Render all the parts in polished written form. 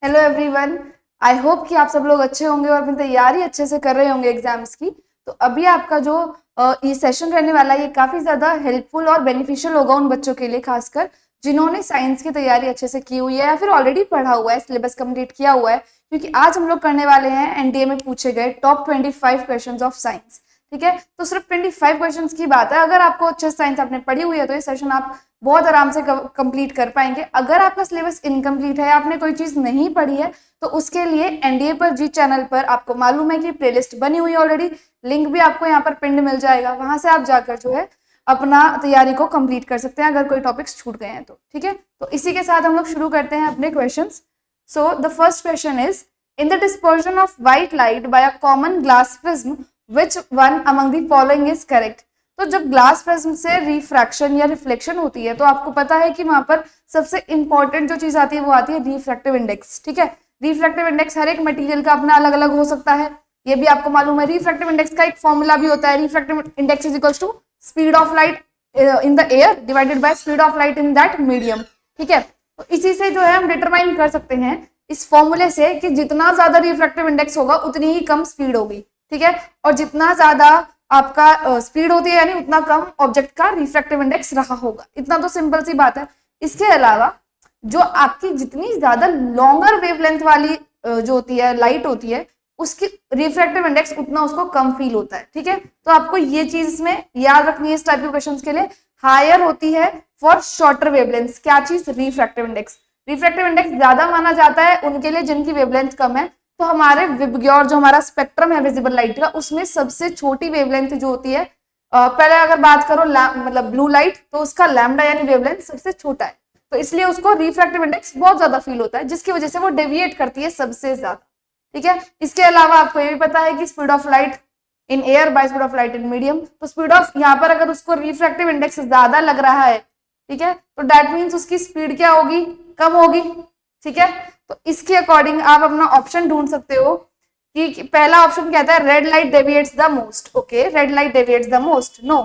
Hello everyone. I hope कि आप सब लोग अच्छे होंगे और अपनी तैयारी अच्छे से कर रहे होंगे एग्जाम्स की। तो अभी आपका जो ये सेशन रहने वाला है ये काफ़ी ज़्यादा हेल्पफुल और बेनिफिशियल होगा उन बच्चों के लिए, खासकर जिन्होंने साइंस की तैयारी अच्छे से की हुई है या फिर ऑलरेडी पढ़ा हुआ है, सिलेबस कंप्लीट किया हुआ है। क्योंकि आज हम लोग करने वाले हैं एनडीए में पूछे गए टॉप 25 क्वेश्चन ऑफ साइंस। ठीक है, तो सिर्फ 25 क्वेश्चन की बात है। अगर आपको अच्छे साइंस आपने पढ़ी हुई है तो ये सेशन आप बहुत आराम से कंप्लीट कर पाएंगे। अगर आपका सिलेबस इनकम्प्लीट है, आपने कोई चीज नहीं पढ़ी है, तो उसके लिए एनडीए पर जी चैनल पर आपको मालूम है कि प्लेलिस्ट बनी हुई है ऑलरेडी। लिंक भी आपको यहाँ पर पिंड मिल जाएगा, वहां से आप जाकर जो है अपना तैयारी को कंप्लीट कर सकते हैं अगर कोई टॉपिक्स छूट गए हैं तो। ठीक है, तो इसी के साथ हम लोग शुरू करते हैं अपने questions. So the first question is, in the dispersion of white light by a common glass prism which one among the following is correct. तो जब ग्लास प्रिज्म से रिफ्रैक्शन या रिफ्लेक्शन होती है तो आपको पता है कि वहां पर सबसे इंपॉर्टेंट जो चीज आती है वो आती है रिफ्रैक्टिव इंडेक्स। ठीक है, रिफ्रैक्टिव इंडेक्स हर एक मटेरियल का अपना अलग अलग हो सकता है, ये भी आपको मालूम है। रिफ्रैक्टिव इंडेक्स का एक फॉर्मूला भी होता है, refractive index is equals to speed of light in the air divided by speed of light in that medium. ठीक है, तो इसी से जो है हम डिटरमाइन कर सकते हैं इस फॉर्मूले से कि जितना ज्यादा रिफ्रैक्टिव इंडेक्स होगा उतनी ही कम स्पीड होगी। ठीक है, और जितना ज्यादा आपका स्पीड होती है यानी उतना कम ऑब्जेक्ट का रिफ्रैक्टिव इंडेक्स रहा होगा। इतना तो सिंपल सी बात है। इसके अलावा जो आपकी जितनी ज्यादा लॉन्गर वेवलेंथ वाली जो होती है लाइट होती है उसकी रिफ्रैक्टिव इंडेक्स उतना उसको कम फील होता है। ठीक है, तो आपको ये चीज इसमें याद रखनी है इस टाइप के क्वेश्चंस के लिए। हायर होती है फॉर शॉर्टर वेवलेंथ, क्या चीज? Refractive index. रिफ्रैक्टिव इंडेक्स ज्यादा माना जाता है उनके लिए जिनकी वेवलेंथ कम है। तो हमारे विबग्योर जो हमारा स्पेक्ट्रम है विजिबल लाइट का, उसमें सबसे छोटी वेवलेंथ जो होती है, पहले अगर बात करो मतलब ब्लू लाइट, तो उसका लैम्डा यानी वेवलेंथ सबसे छोटा है, तो इसलिए उसको रिफ्रैक्टिव इंडेक्स बहुत ज्यादा फील होता है, जिसकी वजह से वो डेविएट करती है सबसे ज्यादा। ठीक है, इसके अलावा आपको ये भी पता है कि speed of light in air by speed of light in medium, तो स्पीड ऑफ यहाँ पर अगर उसको रिफ्रैक्टिव इंडेक्स ज्यादा लग रहा है, ठीक है, तो दैट मीन्स उसकी स्पीड क्या होगी? कम होगी। ठीक है, तो इसके अकॉर्डिंग आप अपना ऑप्शन ढूंढ सकते हो कि पहला ऑप्शन कहता है red light deviates the most. Okay, red light deviates the most, no.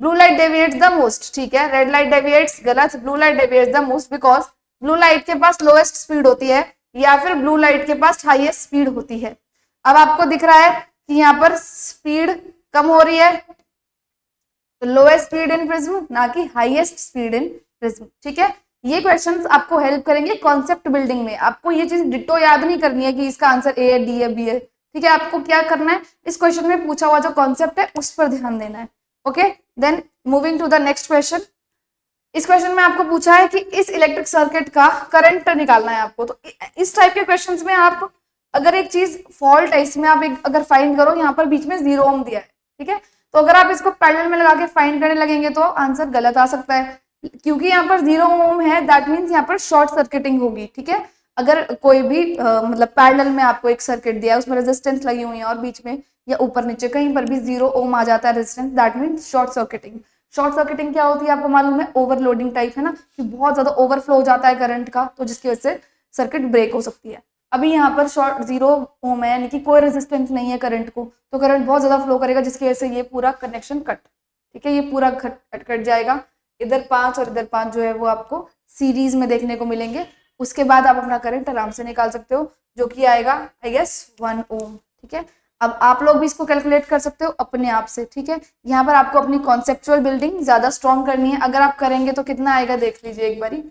Blue light deviates the most, ठीक है, रेड लाइट डेविएट्स गलत, blue light deviates the most because blue light के पास लोएस्ट स्पीड होती है या फिर ब्लू लाइट के पास हाईएस्ट स्पीड होती है। अब आपको दिख रहा है कि यहाँ पर स्पीड कम हो रही है, तो लोएस्ट स्पीड इन प्रिज्म ना कि हाईएस्ट स्पीड इन प्रिज्म। ठीक है, ये क्वेश्चंस आपको हेल्प करेंगे कॉन्सेप्ट बिल्डिंग में। आपको ये चीज डिटो याद नहीं करनी है कि इसका आंसर ए है, डी है, बी है। ठीक है, आपको क्या करना है, इस क्वेश्चन में पूछा हुआ जो कॉन्सेप्ट है उस पर ध्यान देना है। Okay, then moving to the next question. इस क्वेश्चन में आपको पूछा है कि इस इलेक्ट्रिक सर्किट का करंट निकालना है आपको। तो इस टाइप के क्वेश्चंस में आप अगर एक चीज फॉल्ट है इसमें, आप एक अगर फाइंड करो, यहाँ पर बीच में 0 ओम दिया है। ठीक है, तो अगर आप इसको पैरेलल में लगा के फाइंड करने लगेंगे तो आंसर गलत आ सकता है, क्योंकि यहाँ पर 0 ओम है, दैट मीन्स यहाँ पर शॉर्ट सर्किटिंग होगी। ठीक है, अगर कोई भी मतलब पैरेलल में आपको एक सर्किट दिया है, उसमें रेजिस्टेंस लगी हुई है और बीच में या ऊपर नीचे कहीं पर भी 0 ओम आ जाता है resistance, that means short circuiting. Short circuiting क्या होती है आपको मालूम है? ओवरलोडिंग टाइप है ना, कि बहुत ज्यादा ओवरफ्लो हो जाता है करंट का, तो जिसकी वजह से सर्किट ब्रेक हो सकती है। अभी यहाँ पर शॉर्ट 0 ओम है यानी कि कोई रेजिस्टेंस नहीं है करंट को, तो करंट बहुत ज्यादा फ्लो करेगा जिसकी वजह से ये पूरा कनेक्शन कट। ठीक है, ये पूरा कट जाएगा। इधर 5 और इधर 5 जो है वो आपको सीरीज में देखने को मिलेंगे। उसके बाद आप अपना करंट आराम से निकाल सकते हो, जो कि आएगा आई गेस 1 ओम। ठीक है, अब आप लोग भी इसको कैलकुलेट कर सकते हो अपने आप से। ठीक है, यहाँ पर आपको अपनी कॉन्सेप्चुअल बिल्डिंग ज्यादा स्ट्रॉन्ग करनी है। अगर आप करेंगे तो कितना आएगा देख लीजिए एक बारी।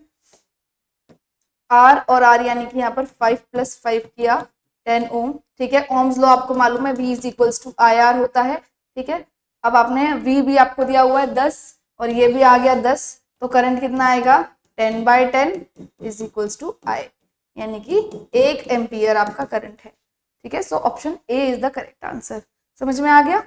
आर और आर यानी कि यहाँ पर 5 + 5 किया 10 ओम। ठीक है, ओम्स लॉ आपको मालूम है, V = IR होता है। ठीक है, अब आपने V भी आपको दिया हुआ है 10 और ये भी आ गया 10, तो करंट कितना आएगा? 10/10 = I, यानी कि 1 एम्पियर आपका करंट है। ठीक है, so option A is the correct answer. समझ में आ गया?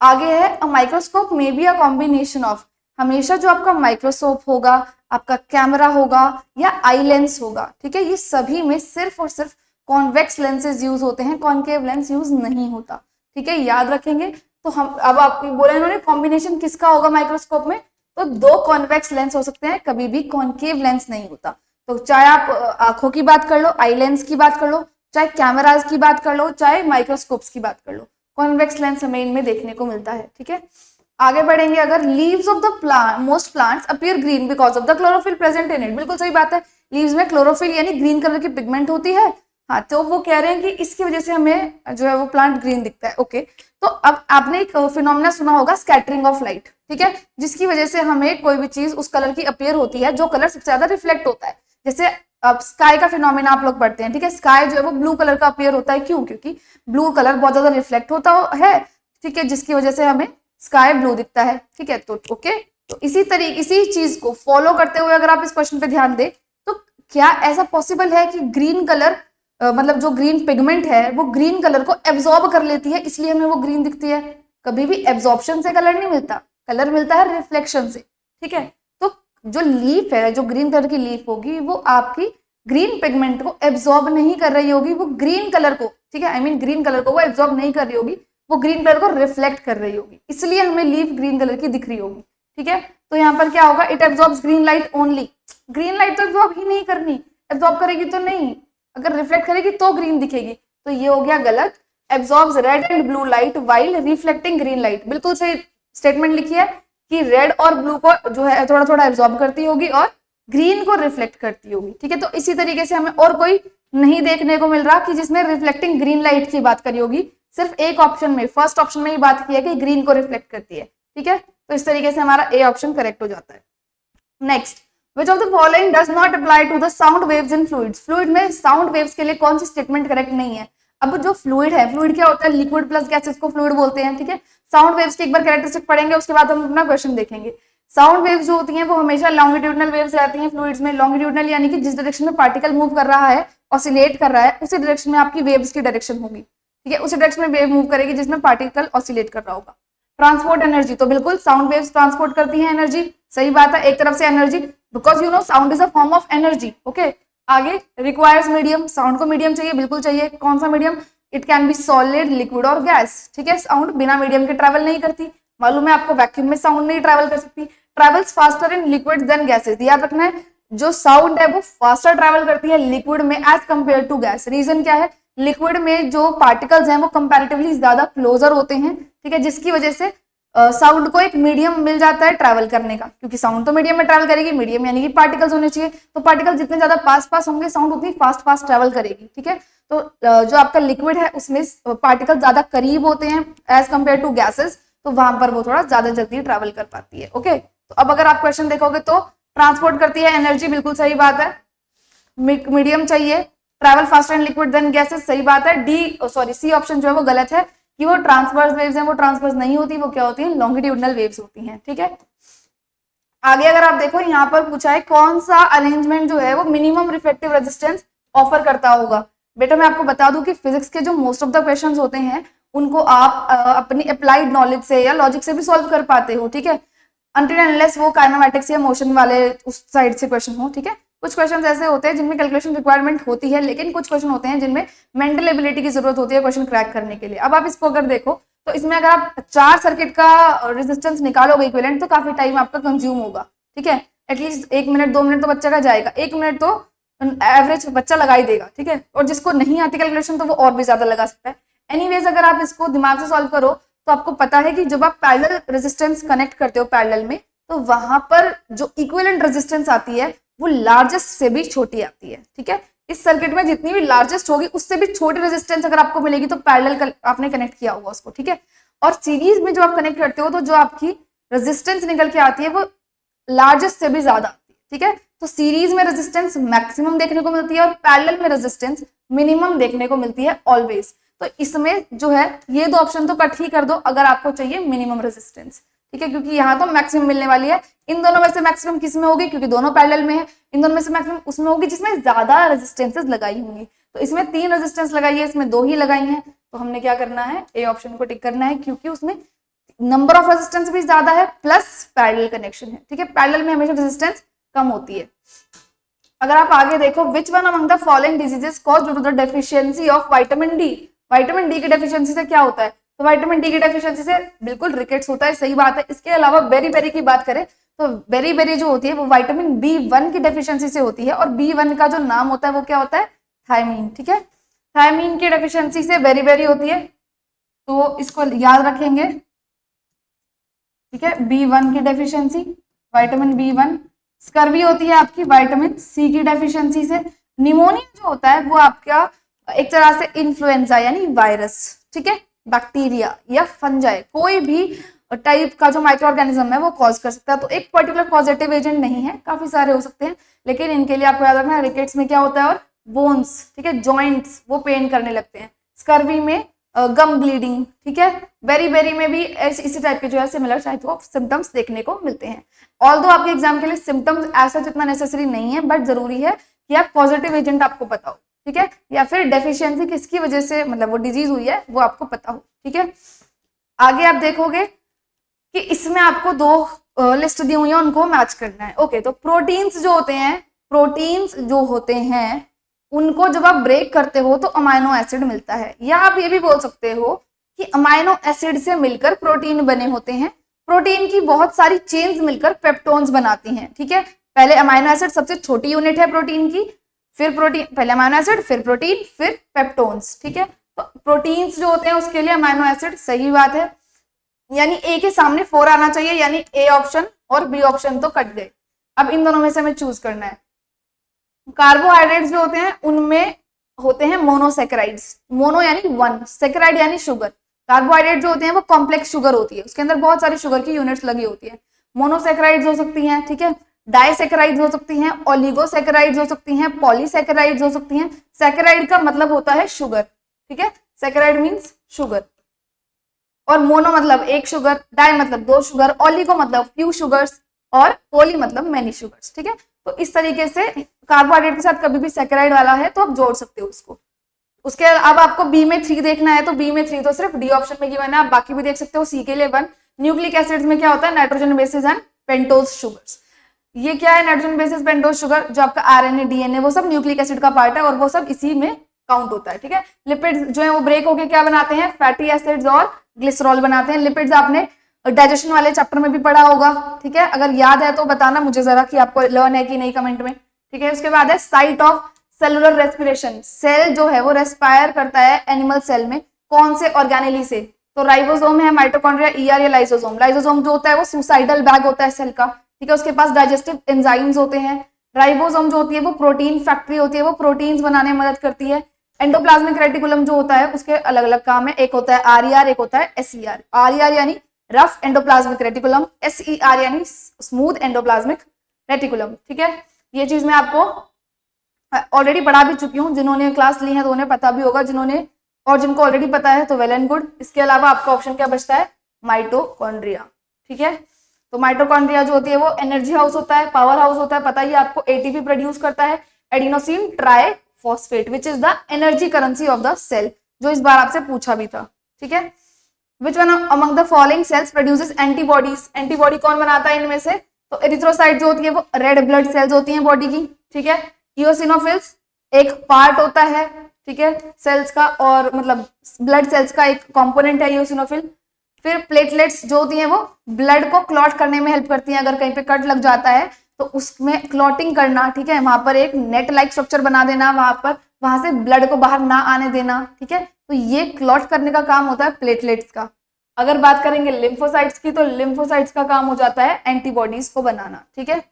आगे है a microscope may be a combination of. हमेशा जो आपका माइक्रोस्कोप होगा, आपका कैमरा होगा या आई लेंस होगा, ठीक है, ये सभी में सिर्फ और सिर्फ कॉन्वेक्स लेंसेज यूज होते हैं, कॉन्केव लेंस यूज नहीं होता। ठीक है, याद रखेंगे। तो हम अब आप बोले इन्होंने कॉम्बिनेशन किसका होगा माइक्रोस्कोप में, तो 2 कॉन्वेक्स लेंस हो सकते हैं, कभी भी कॉन्केव लेंस नहीं होता। तो चाहे आप आंखों की बात कर लो, आई लेंस की बात कर लो, चाहे कैमराज की बात कर लो, चाहे माइक्रोस्कोप्स की बात कर लो, कॉन्वेक्स लेंस हमें इनमें देखने को मिलता है। ठीक है, आगे बढ़ेंगे। अगर leaves of the plant most plants appear green because of the chlorophyll present in it, बिल्कुल सही बात है। लीव्स में क्लोरोफिल यानी ग्रीन कलर की पिगमेंट होती है, हाँ, तो वो कह रहे हैं कि इसकी वजह से हमें जो है वो प्लांट ग्रीन दिखता है। ओके, तो अब आपने एक फिनोमेना सुना होगा स्कैटरिंग ऑफ लाइट, ठीक है, जिसकी वजह से हमें कोई भी चीज उस कलर की अपीयर होती है जो कलर सबसे ज्यादा रिफ्लेक्ट होता है। जैसे अब स्काई का फिनोमेना आप लोग पढ़ते हैं, ठीक है, स्काई जो है वो ब्लू कलर का अपीयर होता है। क्यों? क्योंकि ब्लू कलर बहुत ज्यादा रिफ्लेक्ट होता है, ठीक है, जिसकी वजह से हमें स्काई ब्लू दिखता है, ठीक है। तो ओके, तो इसी चीज को फॉलो करते हुए अगर आप इस क्वेश्चन पे ध्यान दें तो क्या ऐसा पॉसिबल है कि ग्रीन कलर मतलब जो ग्रीन पिगमेंट है वो ग्रीन कलर को एब्जॉर्ब कर लेती है, इसलिए हमें वो ग्रीन दिखती है? कभी भी एब्जॉर्प्शन से कलर नहीं मिलता, कलर मिलता है रिफ्लेक्शन से, ठीक है। तो जो लीफ है, जो ग्रीन कलर की लीफ होगी, वो आपकी ग्रीन पिगमेंट को एब्जॉर्ब नहीं कर रही होगी, वो ग्रीन कलर को, ठीक है, आई मीन ग्रीन कलर को वो एब्जॉर्ब नहीं कर रही होगी, वो ग्रीन कलर को रिफ्लेक्ट कर रही होगी, इसलिए हमें लीफ ग्रीन कलर की दिख रही होगी, ठीक है। तो यहाँ पर क्या होगा, it absorbs green light only. Green light तो एब्जॉर्ब ही नहीं करनी, एब्जॉर्ब करेगी तो नहीं, अगर रिफ्लेक्ट करेगी तो ग्रीन दिखेगी, तो ये हो गया गलत। Absorbs red and blue light while reflecting green light, बिल्कुल सही स्टेटमेंट लिखी है कि रेड और ब्लू को जो है थोड़ा थोड़ा एब्जॉर्ब करती होगी और ग्रीन को रिफ्लेक्ट करती होगी, ठीक है। तो इसी तरीके से हमें और कोई नहीं देखने को मिल रहा कि जिसने रिफ्लेक्टिंग ग्रीन लाइट की बात करी होगी, सिर्फ एक ऑप्शन में, फर्स्ट ऑप्शन में ही बात की है कि ग्रीन को रिफ्लेक्ट करती है, ठीक है। तो इस तरीके से हमारा ए ऑप्शन करेक्ट हो जाता है। Next, which of the following does not apply to the sound waves in fluids? Fluid में साउंड वेव्स के लिए कौन सी स्टेटमेंट करेक्ट नहीं है? अब जो फ्लूइड है, फ्लूइड क्या होता है, लिक्विड प्लस गैसेस को फ्लूइड बोलते हैं, ठीक है। साउंड वेव्स की एक बार कैरेक्टरिस्टिक पढ़ेंगे, उसके बाद हम अपना क्वेश्चन देखेंगे। साउंड वेव्स जो होती हैं वो हमेशा लॉन्गिट्यूडनल वेव्स रहती हैं फ्लूइड्स में। लॉन्गिट्यूडनल यानी कि जिस डायरेक्शन में पार्टिकल मूव कर रहा है, ऑसिलेट कर रहा है, उसी डायरेक्शन में आपकी वेव्स की डायरेक्शन होगी, ठीक है, उसी डायरेक्शन में वेव मूव करेगी जिसमें पार्टिकल ऑसिलेट कर रहा होगा। ट्रांसपोर्ट एनर्जी, तो बिल्कुल साउंड वेव्स ट्रांसपोर्ट करती हैं एनर्जी, सही बात है, एक तरफ से energy, because you know sound is a form of energy. Okay, आगे रिक्वायर्स मीडियम, साउंड को मीडियम चाहिए, बिल्कुल चाहिए, कौन सा medium? It can be solid, liquid और गैस, ठीक है। साउंड बिना मीडियम के ट्रैवल नहीं करती, मालूम है आपको, वैक्यूम में साउंड नहीं ट्रैवल कर सकती। Travels faster in liquid then gases, याद रखना है, जो साउंड है वो फास्टर ट्रैवल करती है लिक्विड में as compare to gas. Reason क्या है? लिक्विड में जो पार्टिकल्स हैं वो कंपैरेटिवली ज्यादा क्लोजर होते हैं, ठीक है, जिसकी वजह से साउंड को एक मीडियम मिल जाता है ट्रैवल करने का, क्योंकि साउंड तो मीडियम में ट्रैवल करेगी, मीडियम यानी कि पार्टिकल्स होने चाहिए, तो पार्टिकल जितने ज्यादा पास होंगे साउंड उतनी फास्ट ट्रैवल करेगी, ठीक है। तो जो आपका लिक्विड है उसमें पार्टिकल ज्यादा करीब होते हैं एज कंपेयर टू गैसेस, तो वहां पर वो थोड़ा ज्यादा जल्दी ट्रैवल कर पाती है। ओके, तो अब अगर आप क्वेश्चन देखोगे तो ट्रांसपोर्ट करती है एनर्जी, बिल्कुल सही बात है, मीडियम चाहिए, travel faster in liquid then gases, सही बात है। सी ऑप्शन जो है वो गलत है कि वो ट्रांसवर्स वेव्स हैं, वो ट्रांसवर्स नहीं होती, वो क्या होती है, लॉन्गिट्यूडनल वेव्स होती हैं, ठीक है। आगे अगर आप देखो यहाँ पर पूछा है कौन सा अरेंजमेंट जो है वो मिनिमम रिफ्लेक्टिव रेजिस्टेंस ऑफर करता होगा। बेटा मैं आपको बता दूं कि फिजिक्स के जो मोस्ट ऑफ द क्वेश्चंस होते हैं उनको आप अपनी अप्लाइड नॉलेज से या लॉजिक से भी सॉल्व कर पाते हो, ठीक है, अनटिल अनलेस वो काइनेमैटिक्स या मोशन वाले उस साइड से क्वेश्चन हो, ठीक है। कुछ क्वेश्चन ऐसे होते हैं जिनमें कैलकुलेशन रिक्वायरमेंट होती है, लेकिन कुछ क्वेश्चन होते हैं जिनमें मेंटल एबिलिटी की जरूरत होती है क्वेश्चन क्रैक करने के लिए। अब आप इसको अगर देखो तो इसमें अगर आप 4 सर्किट का रेजिस्टेंस निकालोगे इक्विवेलेंट, तो काफी टाइम आपका कंज्यूम होगा, ठीक है, एटलीस्ट 1 मिनट 2 मिनट तो बच्चा का जाएगा, 1 मिनट तो एवरेज बच्चा लगा ही देगा, ठीक है, और जिसको नहीं आती कैलकुलेशन तो वो और भी ज्यादा लगा सकता है। एनीवेज अगर आप इसको दिमाग से सॉल्व करो तो आपको पता है कि जब आप पैरेलल रेजिस्टेंस कनेक्ट करते हो पैरेलल में, तो वहां पर जो इक्विवेलेंट रेजिस्टेंस आती है वो लार्जेस्ट से भी छोटी आती है, ठीक है। इस सर्किट में जितनी भी लार्जेस्ट होगी उससे भी छोटी रेजिस्टेंस अगर आपको मिलेगी तो पैरेलल आपने कनेक्ट किया होगा उसको, ठीक है। और सीरीज में जो आप कनेक्ट करते हो तो जो आपकी रेजिस्टेंस निकल के आती है वो लार्जेस्ट से भी ज्यादा आती है, ठीक है। तो सीरीज में रेजिस्टेंस मैक्सिमम देखने को मिलती है और पैरेलल में रेजिस्टेंस मिनिमम देखने को मिलती है ऑलवेज। तो इसमें जो है ये 2 ऑप्शन तो कट ही कर दो अगर आपको चाहिए मिनिमम रेजिस्टेंस, ठीक है, क्योंकि यहाँ तो मैक्सिमम मिलने वाली है। इन दोनों में से मैक्सिमम किस में होगी, क्योंकि दोनों पैरेलल में है, इन दोनों में से मैक्सिमम उसमें होगी जिसमें ज्यादा रेजिस्टेंसेस लगाई होंगी। तो इसमें 3 रेजिस्टेंस लगाई है, इसमें 2 ही लगाई हैं, तो हमने क्या करना है, ए ऑप्शन को टिक करना है, क्योंकि उसमें नंबर ऑफ रेजिस्टेंस भी ज्यादा है प्लस पैरेलल कनेक्शन है, ठीक है। पैरेलल में हमेशा रेजिस्टेंस कम होती है। अगर आप आगे देखो, which one among the following diseases cause due to the deficiency of vitamin D. Vitamin D की डेफिशिएंसी से क्या होता है, तो विटामिन डी की डेफिशिएंसी से बिल्कुल रिकेट्स होता है, सही बात है। इसके अलावा बेरी की बात करें तो बेरी जो होती है वो विटामिन B1 की डेफिशिएंसी से होती है, और B1 का जो नाम होता है वो क्या होता है, थायमीन, ठीक है। थायमीन की डेफिशिएंसी से बेरी होती है, तो इसको याद रखेंगे, ठीक है। B1 की डेफिशिएंसी विटामिन B1। स्कर्वी होती है आपकी विटामिन C की डेफिशिएंसी से। निमोनिया जो होता है वो आपका एक तरह से इन्फ्लुएंजा यानी वायरस, ठीक है, बैक्टीरिया या फंजाई, कोई भी टाइप का जो माइक्रो ऑर्गेनिज्म है वो कॉज कर सकता है। तो एक पर्टिकुलर पॉजिटिव एजेंट नहीं है, काफी सारे हो सकते हैं, लेकिन इनके लिए आपको याद रखना है रिकेट्स में क्या होता है, और बोन्स, ठीक है, जॉइंट्स वो पेन करने लगते हैं, स्कर्वी में गम ब्लीडिंग, ठीक है, बेरी में भी इसी टाइप के जो है सिमिलर टाइप ऑफ सिम्टम्स देखने को मिलते हैं। ऑल्दो आपके एग्जाम के लिए सिम्टम्स ऐसा जितना नेसेसरी नहीं है, बट जरूरी है कि आप पॉजिटिव एजेंट आपको पता हो, ठीक है, या फिर डेफिशिएंसी किसकी वजह से मतलब वो डिजीज हुई है वो आपको पता हो, ठीक है। आगे आप देखोगे कि इसमें आपको दो लिस्ट दी हुई है, उनको मैच करना है। ओके, तो प्रोटीन्स जो होते हैं उनको जब आप ब्रेक करते हो तो अमाइनो एसिड मिलता है, या आप ये भी बोल सकते हो कि अमाइनो एसिड से मिलकर प्रोटीन बने होते हैं। प्रोटीन की बहुत सारी चेन्स मिलकर पेप्टोन्स बनाती हैं, ठीक है। पहले अमाइनो एसिड सबसे छोटी यूनिट है प्रोटीन की, फिर प्रोटीन, पहले अमाइनो एसिड, फिर प्रोटीन, फिर पेप्टोन्स, ठीक है। तो प्रोटीन्स जो होते हैं उसके लिए अमाइनो एसिड, सही बात है, यानी ए के सामने 4 आना चाहिए, यानी ए ऑप्शन और बी ऑप्शन तो कट गए। अब इन दोनों में से हमें चूज करना है। कार्बोहाइड्रेट्स जो होते हैं उनमें होते हैं मोनोसेकेराइड्स, मोनो यानी वन, सेकेराइड यानी शुगर। कार्बोहाइड्रेट जो होते हैं वो कॉम्प्लेक्स शुगर होती है, उसके अंदर बहुत सारी शुगर की यूनिट्स लगी होती है। मोनोसेकेराइड्स हो सकती हैं, ठीक है, डाइसेकेराइड्स हो सकती हैं, ओलिगोसेकेराइड्स हो सकती हैं, पॉलीसेकेराइड्स हो सकती हैं। सेकेराइड का मतलब होता है शुगर, ठीक है, सेकेराइड मीन्स शुगर, और मोनो मतलब एक शुगर, डाई मतलब दो शुगर, ओलिगो मतलब फ्यू शुगर्स, और पोली मतलब मेनी शुगर्स, ठीक है। तो इस तरीके से कार्बोहाइड्रेट के साथ कभी भी सेकेराइड वाला है तो आप जोड़ सकते हो उसको। उसके अब आपको बी में 3 देखना है, तो बी में 3 तो सिर्फ डी ऑप्शन में गिवन है, आप बाकी भी देख सकते हो। सी के लिए 1, न्यूक्लिक एसिड्स में क्या होता है, nitrogen bases and pentose sugars. ये क्या है, नाइट्रोजन बेसिस पेंटोज शुगर, जो आपका आरएनए डीएनए वो सब न्यूक्लिक एसिड का पार्ट है, और वो सब इसी में काउंट होता है, ठीक है। लिपिड जो है वो ब्रेक होके क्या बनाते हैं, फैटी एसिड्स और ग्लिसरॉल बनाते हैं। लिपिड्स आपने डाइजेशन वाले चैप्टर में भी पढ़ा होगा, ठीक है, अगर याद है तो बताना मुझे जरा कि आपको लर्न है कि नहीं कमेंट में, ठीक है। उसके बाद है site of cellular respiration, cell जो है वो रेस्पायर करता है एनिमल सेल में, कौन से ऑर्गेनेली से, तो राइबोसोम है, माइटोकॉन्ड्रिया, ईआर या लाइसोसोम। लाइसोसोम जो होता है वो सुसाइडल बैग होता है सेल का, ठीक है, उसके पास डाइजेस्टिव एंजाइम्स होते हैं। राइबोसोम जो होती है वो प्रोटीन फैक्ट्री होती है, वो प्रोटीन्स बनाने में मदद करती है। एंडोप्लाज्मिक रेटिकुलम जो होता है उसके अलग अलग काम है, एक होता है आरईआर, एक होता है एसईआर। आरईआर यानी रफ एंडोप्लाज्मिक रेटिकुलम, एसईआर यानी स्मूथ एंडोप्लाज्मिक रेटिकुलम, ठीक है। ये चीज मैं आपको ऑलरेडी पढ़ा भी चुकी हूँ, जिन्होंने क्लास ली है तो उन्हें पता भी होगा, जिन्होंने और जिनको ऑलरेडी पता है तो वेल एंड गुड। इसके अलावा आपका ऑप्शन क्या बचता है, माइटोकॉन्ड्रिया, ठीक है। तो माइटोकॉन्ड्रिया जो होती है वो एनर्जी हाउस होता है, पावर हाउस होता है, पता ही आपको, एटीपी प्रोड्यूस करता है, adenosine triphosphate which is the energy currency of the cell, जो इस बार आपसे पूछा भी था, ठीक है। Which one among the following cells produces antibodies, antibody कौन बनाता है इनमें से, तो एरिथ्रोसाइट जो होती है वो रेड ब्लड सेल्स होती हैं बॉडी की, ठीक है। इओसिनोफिल्स एक पार्ट होता है, ठीक है, सेल्स का, और मतलब ब्लड सेल्स का एक कंपोनेंट है इओसिनोफिल। फिर प्लेटलेट्स जो होती हैं वो ब्लड को क्लॉट करने में हेल्प करती हैं, अगर कहीं पे कट लग जाता है तो उसमें क्लॉटिंग करना, ठीक है, वहां पर एक नेट लाइक स्ट्रक्चर बना देना, वहां से ब्लड को बाहर ना आने देना, ठीक है। तो ये क्लॉट करने का काम होता है प्लेटलेट्स का। अगर बात करेंगे लिम्फोसाइट्स की, तो लिम्फोसाइट्स का काम हो जाता है एंटीबॉडीज को बनाना, ठीक है।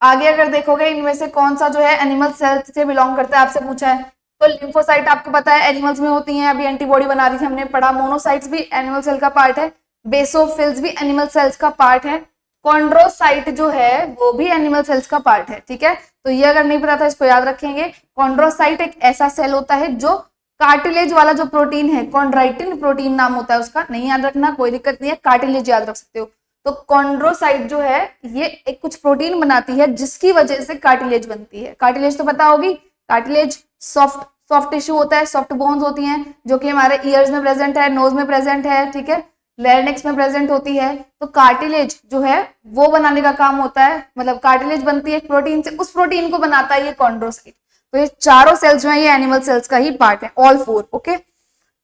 आगे अगर देखोगे इनमें से कौन सा जो है एनिमल सेल से बिलोंग करता है, आपसे पूछा है, तो लिम्फोसाइट आपको पता है एनिमल्स में होती हैं, अभी एंटीबॉडी बना रही थी हमने पढ़ा। मोनोसाइट्स भी एनिमल सेल का पार्ट है, बेसोफिल्स भी एनिमल सेल्स का पार्ट है, कॉन्ड्रोसाइट जो है वो भी एनिमल सेल्स का पार्ट है, ठीक है। तो ये अगर नहीं पता था इसको याद रखेंगे। कॉन्ड्रोसाइट एक ऐसा सेल होता है जो कार्टिलेज वाला जो प्रोटीन है, कॉन्ड्राइटिन प्रोटीन नाम होता है उसका, नहीं याद रखना कोई दिक्कत नहीं है, कार्टिलेज याद रख सकते हो। तो कॉन्ड्रोसाइट जो है ये एक कुछ प्रोटीन बनाती है जिसकी वजह से कार्टिलेज बनती है। कार्टिलेज तो पता होगी, कार्टिलेज सॉफ्ट टिश्यू होता है, सॉफ्ट बोन्स होती हैं जो कि हमारे ईयर्स में प्रेजेंट है, नोज में प्रेजेंट है, ठीक है, लैरिंक्स में प्रेजेंट होती है। तो कार्टिलेज जो है वो बनाने का काम होता है, मतलब कार्टिलेज बनती है एक प्रोटीन से, उस प्रोटीन को बनाता है ये कॉन्ड्रोसाइट। तो ये चारों सेल्स जो है ये एनिमल सेल्स का ही पार्ट है, ऑल 4, ओके।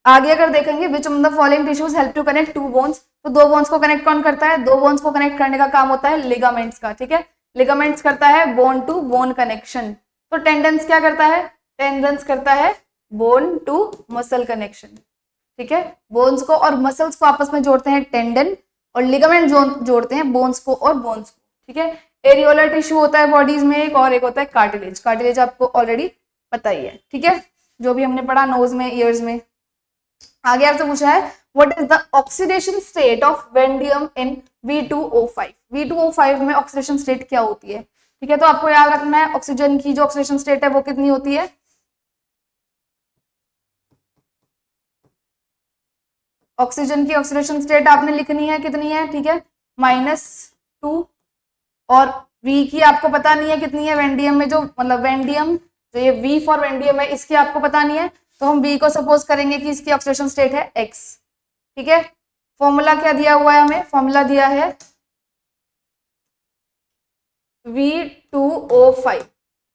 आगे अगर देखेंगे which of the following tissues help to connect 2 bones, तो 2 बोन्स को कनेक्ट कौन करता है, 2 बोन्स को कनेक्ट करने का काम होता है लिगामेंट्स का, ठीक है। लिगामेंट्स करता है बोन टू बोन कनेक्शन। तो टेंडेंस क्या करता है, टेंडेंस करता है बोन टू मसल कनेक्शन, ठीक है। बोन्स को और मसल्स को आपस में जोड़ते हैं टेंडन, और लिगामेंट जोड़ते हैं बोन्स को और बोन्स को, ठीक है। एरियोलर टिश्यू होता है बॉडीज में एक, और एक होता है कार्टिलेज। कार्टिलेज आपको ऑलरेडी बताइए, ठीक है, जो भी हमने पढ़ा नोज में, ईयर्स में। आगे आपसे पूछा है what is the oxidation state of vanadium in V2O5। V2O5 में ऑक्सीडेशन स्टेट क्या होती है, ठीक है। तो आपको याद रखना है ऑक्सीजन की जो ऑक्सीडेशन स्टेट है वो कितनी होती है, ऑक्सीजन की ऑक्सीडेशन स्टेट आपने लिखनी है कितनी है, ठीक है, -2। और V की आपको पता नहीं है कितनी है, वेंडियम में जो मतलब वेंडियम जो ये V फॉर वेंडियम है इसकी आपको पता नहीं है, तो हम V को सपोज करेंगे कि इसकी ऑक्सीडेशन स्टेट है X, ठीक है। फॉर्मूला क्या दिया हुआ है हमें, फॉर्मूला दिया है V2O5,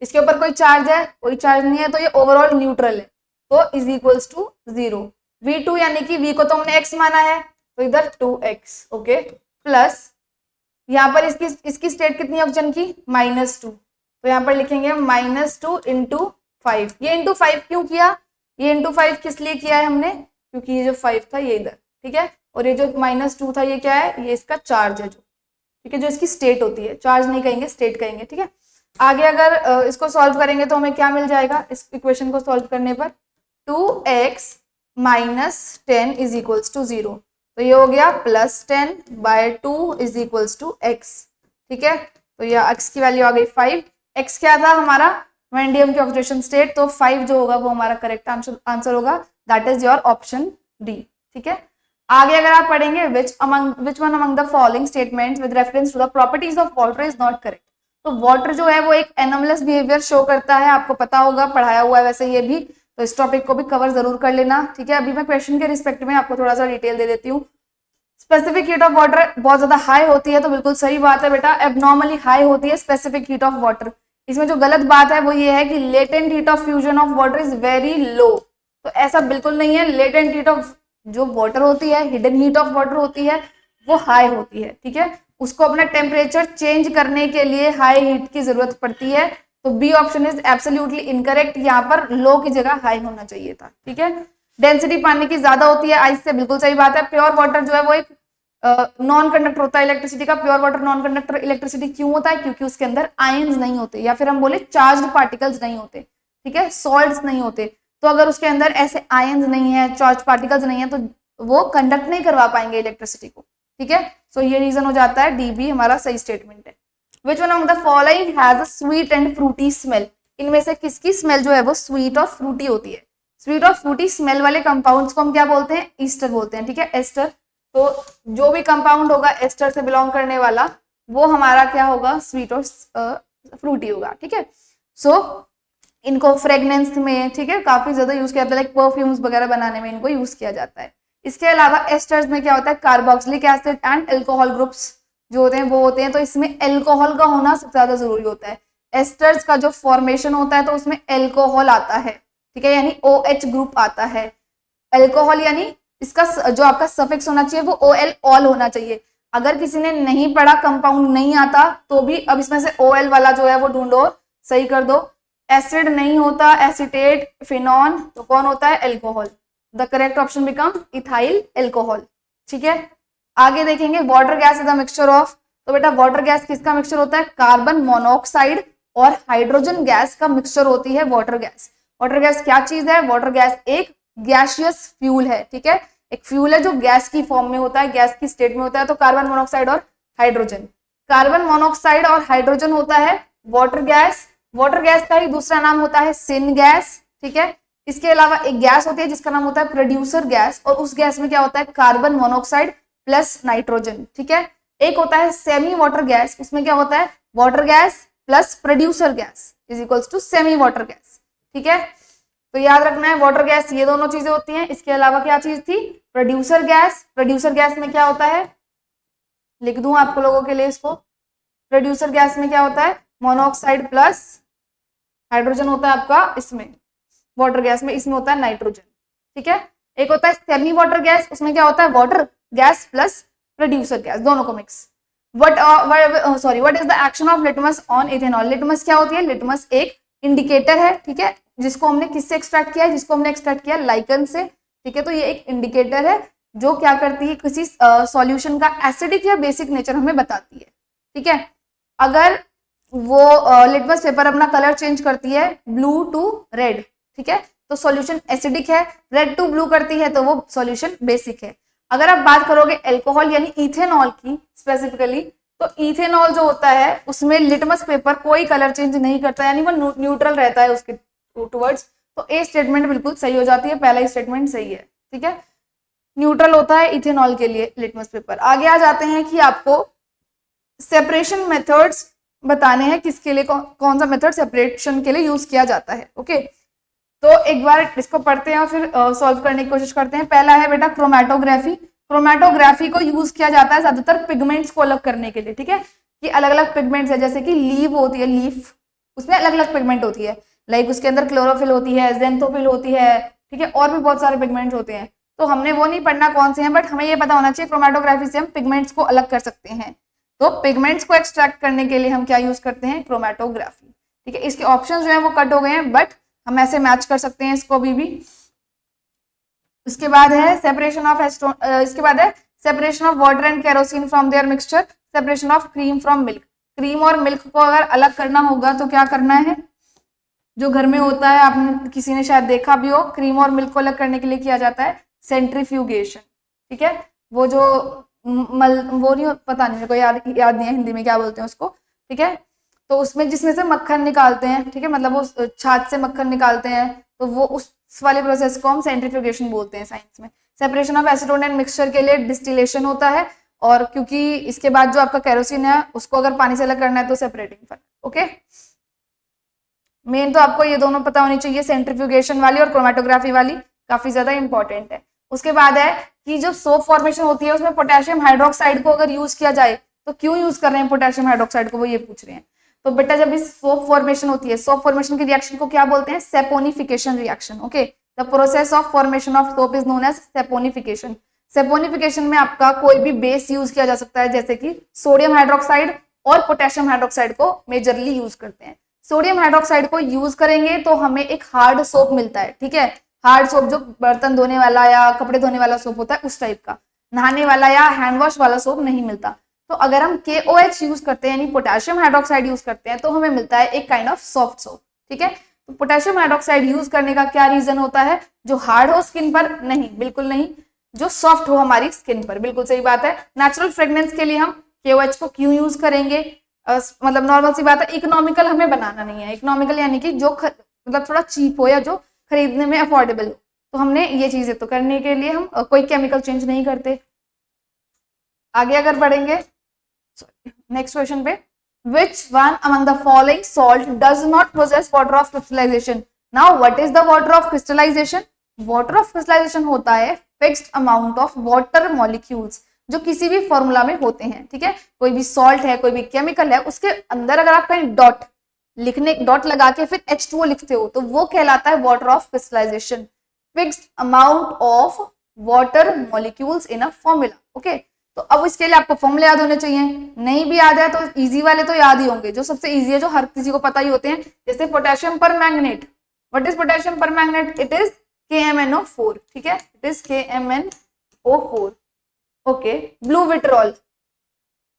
इसके ऊपर कोई चार्ज है, कोई चार्ज नहीं है, तो ये ओवरऑल न्यूट्रल है, तो इज इक्वल्स टू 0। V2 यानी कि V को तो हमने X माना है, तो इधर 2X, ओके, प्लस यहाँ पर इसकी स्टेट कितनी है ऑक्सीजन की, -2, तो यहाँ पर लिखेंगे -2 इंटू 5। ये इंटू 5 क्यों किया, ये इंटू 5 किस लिए किया है हमने, क्योंकि ये जो 5 था ये इधर, ठीक है, और ये जो -2 था ये क्या है, ये इसका चार्ज है जो, ठीक है, जो इसकी स्टेट होती है, चार्ज नहीं कहेंगे स्टेट कहेंगे, ठीक है। आगे अगर इसको सॉल्व करेंगे तो हमें क्या मिल जाएगा, इस इक्वेशन को सॉल्व करने पर 2x - 10 इज इक्वल्स टू 0, तो ये हो गया +10/2 इज इक्वल्स टू x, ठीक है। तो ये x की वैल्यू आ गई 5। x क्या था हमारा, वेंडियम की ऑक्सीडेशन स्टेट, तो 5 जो होगा वो हमारा करेक्ट आंसर होगा, that is your option D, ठीक है। आगे अगर आप पढ़ेंगे which one among the following statements with reference to the properties of water is not correct. तो वाटर जो है वो एक एनोमलस बिहेवियर शो करता है, आपको पता होगा, पढ़ाया हुआ है वैसे ये भी, तो इस टॉपिक को भी कवर जरूर कर लेना, ठीक है। अभी मैं क्वेश्चन के रिस्पेक्ट में आपको थोड़ा सा डिटेल दे देती हूँ। स्पेसिफिक हीट ऑफ वाटर बहुत ज्यादा हाई होती है, तो बिल्कुल सही बात है बेटा, एबनॉर्मली हाई होती है स्पेसिफिक हीट ऑफ वाटर। इसमें जो गलत बात है वो ये है कि latent heat of fusion of water is very low, तो ऐसा बिल्कुल नहीं है। लेटेंट हीट ऑफ जो वाटर होती है, हिडन हीट ऑफ वाटर होती है, वो हाई होती है, ठीक है। उसको अपना टेम्परेचर चेंज करने के लिए हाई हीट की जरूरत पड़ती है, तो B option is absolutely incorrect, यहाँ पर लो की जगह हाई होना चाहिए था, ठीक है। डेंसिटी पानी की ज्यादा होती है आइस से, बिल्कुल सही बात है। प्योर वाटर जो है वो एक नॉन कंडक्टर होता है इलेक्ट्रिसिटी का। Pure water non conductor electricity क्यों होता है, क्योंकि उसके अंदर आयंस नहीं होते, या फिर हम बोले चार्ज्ड पार्टिकल्स नहीं होते, ठीक है, सॉल्ट्स नहीं होते। तो अगर उसके अंदर ऐसे आयंस नहीं है, चार्ज पार्टिकल्स नहीं है, तो वो कंडक्ट नहीं करवा पाएंगे इलेक्ट्रिसिटी को, ठीक है। सो ये रीजन हो जाता है, डी बी हमारा सही स्टेटमेंट है। Which one of the following has a sweet and Frooti smell. इनमें से किसकी स्मेल जो है वो स्वीट और फ्रूटी होती है। स्वीट और फ्रूटी स्मेल वाले कंपाउंड्स को हम क्या बोलते हैं, ईस्टर बोलते हैं, ठीक है, एस्टर। तो जो भी कंपाउंड होगा एस्टर से बिलोंग करने वाला, वो हमारा क्या होगा, स्वीट और फ्रूटी होगा, ठीक है। सो इनको फ्रेगनेंस में, ठीक है, काफी ज्यादा यूज किया जाता है, लाइक परफ्यूम्स वगैरह बनाने में इनको यूज किया जाता है। इसके अलावा एस्टर्स में क्या होता है, carboxylic acid and alcohol groups जो होते हैं वो होते हैं, तो इसमें एल्कोहल का होना सबसे ज्यादा जरूरी होता है। एस्टर्स का जो फॉर्मेशन होता है तो उसमें एल्कोहल आता है, ठीक है, यानी OH ग्रुप आता है। एल्कोहल यानी इसका जो आपका सफिक्स होना चाहिए वो OL ऑल होना चाहिए। अगर किसी ने नहीं पढ़ा, कंपाउंड नहीं आता, तो भी अब इसमें से OL वाला जो है वो ढूंढो, सही कर दो। एसिड नहीं होता, एसिटेट, फिनॉन, तो कौन होता है, alcohol. The correct option becomes ethyl alcohol, ठीक है। आगे देखेंगे water gas is the mixture of, तो बेटा वाटर गैस किसका मिक्सचर होता है, कार्बन मोनोऑक्साइड और हाइड्रोजन गैस का मिक्सचर होती है वाटर गैस। वाटर गैस क्या चीज है, वाटर गैस एक गैसियस फ्यूल है, ठीक है, एक फ्यूल है जो गैस की फॉर्म में होता है, गैस की स्टेट में होता है। तो कार्बन मोनोऑक्साइड और हाइड्रोजन, कार्बन मोनोऑक्साइड और हाइड्रोजन होता है वाटर गैस। वाटर गैस का ही दूसरा नाम होता है सिन गैस, ठीक है। इसके अलावा एक गैस होती है जिसका नाम होता है प्रोड्यूसर गैस, और उस गैस में क्या होता है, कार्बन मोनोऑक्साइड प्लस नाइट्रोजन, ठीक है। एक होता है सेमी वाटर गैस, उसमें क्या होता है, water gas plus producer gas is equals to semi water gas, ठीक है। तो याद रखना है वाटर गैस ये दोनों चीजें होती हैं। इसके अलावा क्या चीज थी, प्रोड्यूसर गैस। प्रोड्यूसर गैस में क्या होता है, लिख दूं आपको लोगों के लिए इसको, प्रोड्यूसर गैस में क्या होता है, मोनोऑक्साइड प्लस हाइड्रोजन होता है आपका इसमें, वाटर गैस में इसमें होता है नाइट्रोजन, ठीक है। एक होता है सेमी वाटर गैस, उसमें क्या होता है, water gas plus producer gas, दोनों को mix. What is the action of litmus on ethanol. Litmus क्या होती है, लिटमस एक इंडिकेटर है, ठीक है, जिसको हमने किससे एक्सट्रैक्ट किया है, जिसको हमने एक्सट्रैक्ट किया लाइकन से, ठीक है। तो ये एक इंडिकेटर है जो क्या करती है, किसी सॉल्यूशन का एसिडिक या बेसिक नेचर हमें बताती है, ठीक है। अगर वो लिटमस पेपर अपना कलर चेंज करती है ब्लू टू रेड, ठीक है। तो सॉल्यूशन एसिडिक है, रेड टू ब्लू करती है तो वो सॉल्यूशन बेसिक है। अगर आप बात करोगे एल्कोहल यानी इथेनॉल की स्पेसिफिकली, तो इथेनॉल जो होता है उसमें लिटमस पेपर कोई कलर चेंज नहीं करता, यानी वो न्यूट्रल रहता है उसके टूवर्ड्स। तो ए स्टेटमेंट बिल्कुल सही हो जाती है, पहला स्टेटमेंट सही है, ठीक है। न्यूट्रल होता है इथेनॉल के लिए लिटमस पेपर। आगे आ जाते हैं कि आपको सेपरेशन मेथड्स बताने हैं, किसके लिए कौन सा मेथड सेपरेशन के लिए यूज किया जाता है। ओके, तो एक बार इसको पढ़ते हैं और फिर सॉल्व करने की कोशिश करते हैं। पहला है बेटा क्रोमेटोग्राफी। क्रोमेटोग्राफी को यूज किया जाता है ज्यादातर पिगमेंट्स को अलग करने के लिए, ठीक है। कि अलग अलग पिगमेंट्स है, जैसे कि लीव होती है, लीफ उसमें अलग अलग पिगमेंट होती है, लाइक उसके अंदर क्लोरोफिल होती है, जेंथोफिल होती है, ठीक है, और भी बहुत सारे पिगमेंट्स होते हैं। तो हमने वो नहीं पढ़ना कौन से हैं, बट हमें ये पता होना चाहिए क्रोमेटोग्राफी से हम पिगमेंट्स को अलग कर सकते हैं। तो पिगमेंट्स को एक्सट्रैक्ट करने के लिए हम क्या यूज करते हैं, क्रोमेटोग्राफी, ठीक है। इसके ऑप्शन जो है वो कट हो गए हैं, बट हम ऐसे मैच कर सकते हैं इसको अभी भी। इसके बाद है सेपरेशन ऑफ इसके बाद है separation of water and kerosene from their mixture, separation of cream from milk. Cream और मिल्क को अगर अलग करना होगा तो क्या करना है, जो घर में होता है, आपने किसी ने शायद देखा भी हो, क्रीम और मिल्क को अलग करने के लिए किया जाता है सेंट्रीफ्यूगेशन, ठीक है। वो जो वो नहीं, पता नहीं मेरे को याद नहीं है हिंदी में क्या बोलते हैं उसको, ठीक है। तो उसमें जिसमें से मक्खन निकालते हैं, ठीक है, मतलब वो छाछ से मक्खन निकालते हैं, तो वो उस वाले प्रोसेस को हम सेंट्रीफ्यूगेशन बोलते हैं साइंस में। Separation of acetone and mixture के लिए डिस्टिलेशन होता है, और क्योंकि इसके बाद जो आपका केरोसिन है उसको अगर पानी से अलग करना है तो सेपरेटिंग फर्क। ओके, मेन तो आपको ये दोनों पता होनी चाहिए, सेंट्रीफ्यूगेशन वाली और क्रोमेटोग्राफी वाली, काफी ज्यादा इंपॉर्टेंट है। उसके बाद है कि जो सोप फॉर्मेशन होती है उसमें पोटेशियम हाइड्रोक्साइड को अगर यूज किया जाए तो क्यों यूज कर रहे हैं पोटेशियम हाइड्रोक्साइड को, वो ये पूछ रहे हैं। तो बेटा जब इस सोप फॉर्मेशन होती है, सोप फॉर्मेशन की रिएक्शन को क्या बोलते हैं, saponification reaction. Okay, the process of formation of soap is known as saponification. Saponification में आपका कोई भी बेस यूज किया जा सकता है, जैसे कि सोडियम हाइड्रोक्साइड और पोटेशियम हाइड्रोक्साइड को मेजरली यूज करते हैं। सोडियम हाइड्रोक्साइड को यूज करेंगे तो हमें एक हार्ड सोप मिलता है, ठीक है। हार्ड सोप जो बर्तन धोने वाला या कपड़े धोने वाला सोप होता है उस टाइप का, नहाने वाला या हैंड वॉश वाला सोप नहीं मिलता। तो अगर हम KOH यूज करते हैं यानी पोटेशियम हाइड्रोक्साइड यूज करते हैं तो हमें मिलता है एक काइंड ऑफ सॉफ्ट सोप, ठीक है। तो पोटेशियम हाइड्रोक्साइड यूज करने का क्या रीजन होता है, जो हार्ड हो स्किन पर, नहीं बिल्कुल नहीं, जो सॉफ्ट हो हमारी स्किन पर, बिल्कुल सही बात है। नेचुरल फ्रेग्रेंस के लिए हम KOH को क्यों यूज करेंगे, मतलब नॉर्मल सी बात है, इकोनॉमिकल हमें बनाना नहीं है। इकोनॉमिकल यानी कि जो मतलब थोड़ा चीप हो या जो खरीदने में अफोर्डेबल हो, तो हमने ये चीजें तो करने के लिए हम कोई केमिकल चेंज नहीं करते। आगे अगर बढ़ेंगे नेक्स्ट क्वेश्चन पे, which one among the following salt does not possess water of crystallization? Now what is the water of crystallization? Water of crystallization होता है fixed amount of water molecules जो किसी भी फॉर्मूला में होते हैं, ठीक है। कोई भी सॉल्ट है, कोई भी केमिकल है, उसके अंदर अगर आप कहीं डॉट लगा के फिर H2O लिखते हो तो वो कहलाता है water of crystallization, fixed amount of water molecules in a formula. Okay, तो अब इसके लिए आपको फॉर्मूले याद होने चाहिए, नहीं भी याद है तो इजी वाले तो याद ही होंगे, जो सबसे इजी है, जो हर किसी को पता ही होते हैं, जैसे पोटेशियम पर मैंगनेट। व्हाट इज पोटेशियम पर मैंगनेट, इट इज KMnO4, ठीक है, it is KMnO4। Okay, blue vitriol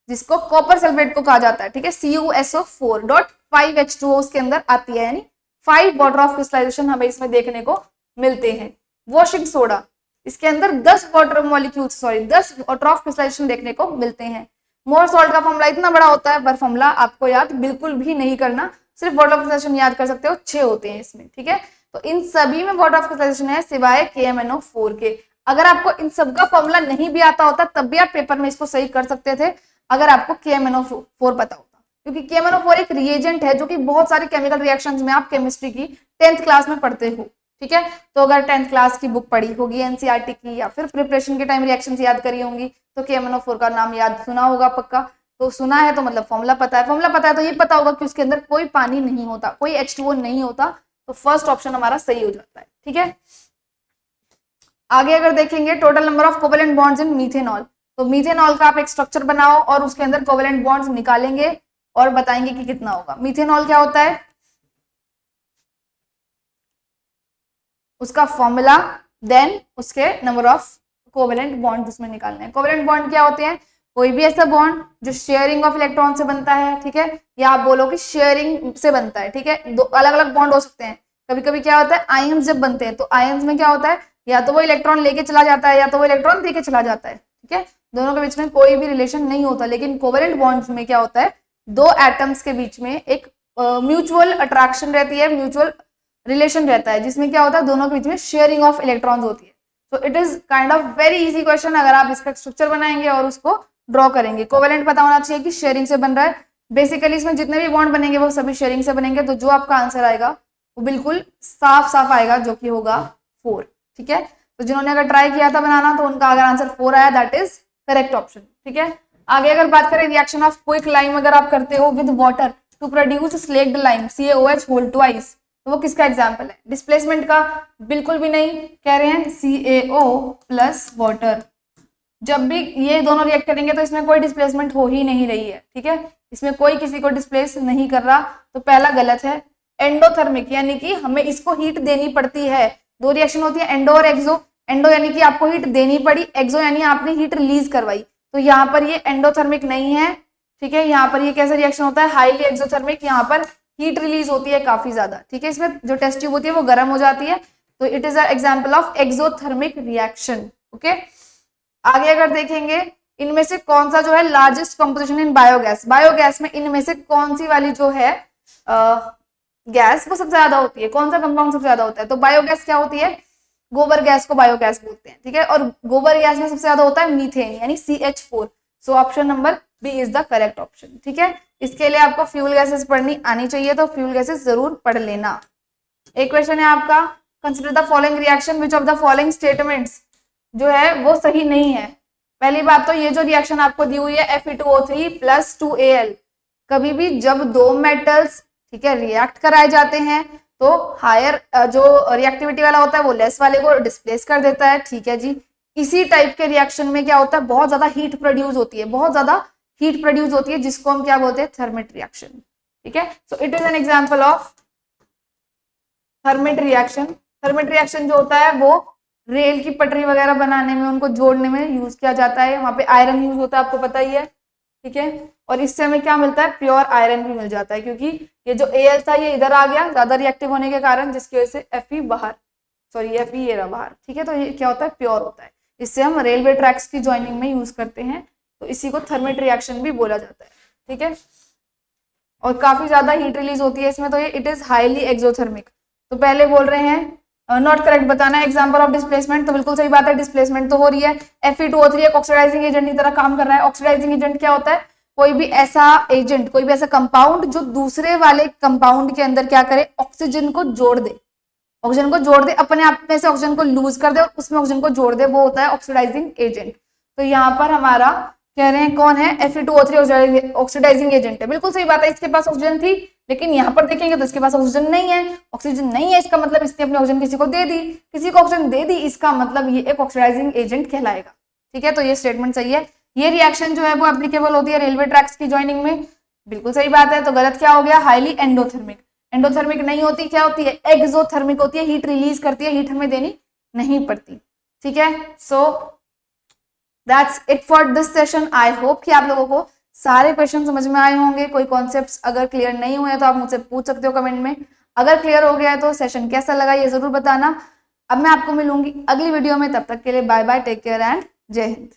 जिसको कॉपर सल्फेट को कहा जाता है, ठीक है, CuSO4.5H2O उसके अंदर आती है, यानी 5 वाटर ऑफ क्रिस्टलाइजेशन हमें इसमें देखने को मिलते हैं। वॉशिंग सोडा, इसके अंदर 10 water molecules 10 water of crystallization देखने को मिलते हैं। मोर सॉल्ट का फॉर्मूला इतना बड़ा होता है, पर फॉर्मूला आपको याद बिल्कुल भी नहीं करना, सिर्फ वाटर ऑफ क्रिस्टलाइजेशन याद कर सकते हो, 6 होते हैं इसमें, ठीक है। तो इन सभी में वाटर ऑफ क्रिस्टलाइजेशन है सिवाय KMnO4 के। अगर आपको इन सब का फॉर्मूला नहीं भी आता होता तब भी आप पेपर में इसको सही कर सकते थे, अगर आपको KMnO4 पता होता, क्योंकि KMnO4 एक रिएजेंट है जो कि बहुत सारे केमिकल रिएक्शंस में आप केमिस्ट्री की 10th क्लास में पढ़ते हो, ठीक है। तो अगर 10th क्लास की बुक पढ़ी होगी NCERT की, या फिर प्रिपरेशन के टाइम रिएक्शंस याद करी होंगी, तो KMnO4 का नाम याद सुना होगा पक्का। तो सुना है तो मतलब फॉर्मूला पता है, फॉर्मूला पता है तो ये पता होगा कि उसके अंदर कोई पानी नहीं होता, कोई H2O नहीं होता, तो फर्स्ट ऑप्शन हमारा सही हो जाता है, ठीक है। आगे अगर देखेंगे total number of covalent bonds in methanol, तो मीथेनॉल का आप एक स्ट्रक्चर बनाओ और उसके अंदर कोवेलेंट बॉन्ड्स निकालेंगे और बताएंगे कि कितना होगा। मीथेनॉल क्या होता है, उसका फॉर्मूला, देन उसके नंबर ऑफ कोवेलेंट बॉन्ड उसमें निकालने हैं। कोवेलेंट बॉन्ड क्या होते हैं, कोई भी ऐसा बॉन्ड जो शेयरिंग ऑफ इलेक्ट्रॉन से बनता है, ठीक है, या आप बोलो कि शेयरिंग से बनता है, ठीक है, दो अलग अलग बॉन्ड हो सकते हैं। कभी कभी क्या होता है, आयंस जब बनते हैं तो आयंस में क्या होता है, या तो वो इलेक्ट्रॉन लेके चला जाता है या तो वो इलेक्ट्रॉन देके चला जाता है, ठीक है, दोनों के बीच में कोई भी रिलेशन नहीं होता। लेकिन कोवेलेंट बॉन्ड्स में क्या होता है, दो एटम्स के बीच में एक म्यूचुअल अट्रैक्शन रहती है, म्यूचुअल रिलेशन रहता है, जिसमें क्या होता है, दोनों के बीच में शेयरिंग ऑफ इलेक्ट्रॉन्स होती है। तो it is kind of very easy question अगर आप इसका स्ट्रक्चर बनाएंगे और उसको ड्रॉ करेंगे। कोवेलेंट पता होना चाहिए कि शेयरिंग से बन रहा है। बेसिकली इसमें जितने भी बॉन्ड बनेंगे वो सभी शेयरिंग से बनेंगे, तो जो आपका आंसर आएगा वो बिल्कुल साफ साफ आएगा, जो कि होगा 4, ठीक है। तो जिन्होंने अगर ट्राई किया था बनाना तो उनका अगर आंसर 4 आया, दैट इज करेक्ट ऑप्शन, ठीक है। आगे अगर बात करें रिएक्शन ऑफ क्विक लाइम अगर आप करते हो with water to produce slaked lime CaOH whole twice, तो वो किसका एग्जाम्पल है? डिस्प्लेसमेंट का? बिल्कुल भी नहीं, कह रहे हैं CaO प्लस वाटर। जब भी ये दोनों रिएक्ट करेंगे तो इसमें कोई डिस्प्लेसमेंट हो ही नहीं रही है, ठीक है, इसमें कोई किसी को डिस्प्लेस नहीं कर रहा, तो पहला गलत है। एंडोथर्मिक यानी कि हमें इसको हीट देनी पड़ती है। दो रिएक्शन होती है, एंडो और एक्सो। एंडो यानी कि आपको हीट देनी पड़ी, एक्सो यानी आपने हीट रिलीज करवाई। तो यहाँ पर ये एंडोथर्मिक नहीं है, ठीक है, यहाँ पर ये कैसा रिएक्शन होता है, हाईली एक्सोथर्मिक, यहाँ पर हीट रिलीज होती है काफी ज्यादा, ठीक है, इसमें जो टेस्ट ट्यूब होती है वो गर्म हो जाती है, तो it is a example of exothermic reaction, okay. आगे अगर देखेंगे, इनमें से कौन सा जो है largest composition in biogas, biogas में इनमें से कौन सी वाली जो है गैस वो सबसे ज्यादा होती है, कौन सा कंपाउंड सबसे ज्यादा होता है? तो बायोगैस क्या होती है, गोबर गैस को बायोगैस बोलते हैं, ठीक है, और गोबर गैस में सबसे ज्यादा होता है मीथेन यानी CH4। So option number B is the correct option, ठीक है। इसके लिए आपको फ्यूल गैसेस पढ़नी आनी चाहिए, तो फ्यूल गैसेस जरूर पढ़ लेना। एक क्वेश्चन है आपका, consider the following reaction which of the following statements जो है वो सही नहीं है। पहली बात तो ये जो रिएक्शन आपको दी हुई है Fe2O3 प्लस 2Al, कभी भी जब दो मेटल्स, ठीक है, रिएक्ट कराए जाते हैं तो हायर जो रिएक्टिविटी वाला होता है वो लेस वाले को डिस्प्लेस कर देता है, ठीक है जी। इसी टाइप के रिएक्शन में क्या होता है, बहुत ज्यादा हीट प्रोड्यूस होती है, बहुत ज्यादा हीट प्रोड्यूस होती है, जिसको हम क्या बोलते हैं, थर्मिट रिएक्शन, ठीक है। So it is an example of thermite reaction. Thermite reaction जो होता है वो रेल की पटरी वगैरह बनाने में, उनको जोड़ने में यूज किया जाता है, वहां पे आयरन यूज होता है, आपको पता ही है, ठीक है, और इससे हमें क्या मिलता है, प्योर आयरन भी मिल जाता है, क्योंकि ये जो Al था ये इधर आ गया ज्यादा रिएक्टिव होने के कारण, जिसकी वजह से Fe बाहर, सॉरी Fe ये रहा बाहर, ठीक है, तो ये क्या होता है, प्योर होता है। इससे हम रेलवे ट्रैक्स की ज्वाइनिंग में यूज करते हैं, तो इसी को थर्मिट रिएक्शन भी बोला जाता है, ठीक है, और काफी ज्यादा हीट रिलीज होती है इसमें, तो ये इट इज हाईली एक्सोथर्मिक। तो पहले बोल रहे हैं नॉट करेक्ट बताना है, एग्जांपल ऑफ डिस्प्लेसमेंट, तो बिल्कुल सही बात है, डिस्प्लेसमेंट तो हो रही है। Fe2O3 एक ऑक्सीडाइजिंग एजेंट की तरह काम कर रहा है। ऑक्सीडाइजिंग एजेंट क्या होता है, कोई भी ऐसा एजेंट, कोई भी ऐसा कंपाउंड जो दूसरे वाले कंपाउंड के अंदर क्या करे, ऑक्सीजन को जोड़ दे, ऑक्सीजन को जोड़ दे, अपने आप में से ऑक्सीजन को लूज कर दे और उसमें ऑक्सीजन को जोड़ दे, वो होता है ऑक्सीडाइजिंग एजेंट। तो यहाँ पर हमारा कह रहे हैं कौन है, Fe2O3 ऑक्सीडाइजिंग एजेंट है, बिल्कुल सही बात है, इसके पास ऑक्सीजन थी, लेकिन यहाँ पर देखेंगे तो इसके पास ऑक्सीजन नहीं है। ऑक्सीजन नहीं है इसका मतलब इसने अपनी ऑक्सीजन किसी को दे दी, किसी को ऑक्सीजन दे दी, इसका मतलब ये एक ऑक्सीडाइजिंग एजेंट कहलाएगा, ठीक है, तो ये स्टेटमेंट सही है। ये रिएक्शन जो है वो एप्लीकेबल होती है रेलवे ट्रैक्स की ज्वाइनिंग में, बिल्कुल सही बात है, तो गलत क्या हो गया, हाईली एंडोथर्मिक। एंडोथर्मिक नहीं होती, क्या होती है, एक्सोथर्मिक होती है, हीट रिलीज करती है, हीट हमें देनी नहीं पड़ती, ठीक है। So that's it for this session. I hope कि आप लोगों को सारे क्वेश्चन समझ में आए होंगे। कोई कॉन्सेप्ट्स अगर क्लियर नहीं हुए तो आप मुझसे पूछ सकते हो कमेंट में। अगर क्लियर हो गया है तो सेशन कैसा लगा ये जरूर बताना। अब मैं आपको मिलूंगी अगली वीडियो में, तब तक के लिए bye bye, take care and जय हिंद।